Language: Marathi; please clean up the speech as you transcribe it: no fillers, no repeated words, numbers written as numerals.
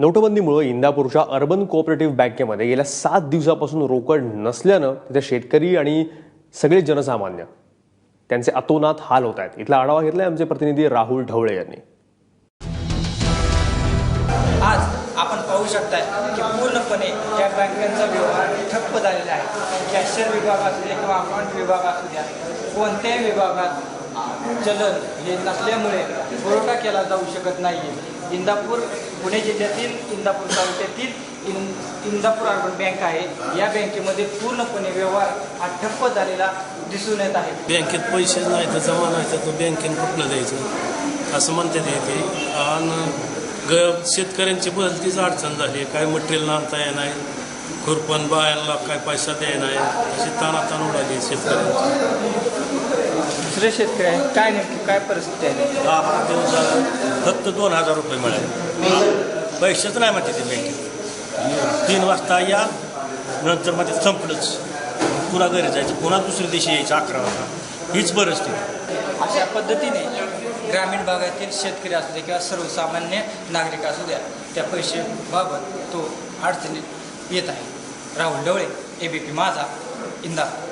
नोटबंदीमुळे इंदापूरच्या अर्बन कोऑपरेटिव्ह बँकेमध्ये गेल्या 7 दिवसापासून रोकड नसल्यानं तिथे शेतकरी आणि सगळे जनसामान्य त्यांचे अतोनात हाल होत आहेत। इथला आढावा घेतलाय आमचे प्रतिनिधी राहुल ढवळे यांनी। आज आपण पाहू शकताय की पूर्णपणे या बँकांचा व्यवहार ठप्प झालेला आहे। कॅशियर विभाग असू द्या किंवा अकाउंट विभाग असू द्या, कोणत्याही विभागात चलन हे नसल्यामुळे पुरवठा केला जाऊ शकत नाही। इंदापूर पुणे जिल्ह्यातील इंदापूर तालुक्यातील इंदापूर अर्बन बँक आहे। या बँकेमध्ये पूर्णपणे व्यवहार हा ठप्प झालेला दिसून येत आहे। बँकेत पैसे नाही तर जमा नाही तर तो बँकेने कुठलं द्यायचं असं म्हणतात येते। आणि शेतकऱ्यांची भलतीच अडचण झाली, काय मटेरियल आणता येणार, खुरपण बायांना काय पैसा द्यायला नाही, अशी ताणाताण उडाली शेतकऱ्यांची। दुसरे शेतकरी काय नेमकी काय परिस्थिती आहे? 10 दिवसाला फक्त 2000 रुपये मिळाले, पैसेच नाही म्हणते ते बँकेत। 3 वाजता या, नंतर मध्ये संपलंच, पुन्हा घरी जायचं, पुन्हा दुसऱ्या दिवशी यायचं 11 वाजता, हीच परिस्थिती। अशा पद्धतीने ग्रामीण भागातील शेतकरी असू दे किंवा सर्वसामान्य नागरिक असू द्या, त्या पैशाबाबत तो अडचणीत येत आहे। राहुल ढवळे, ABP माझा, इंदापूर।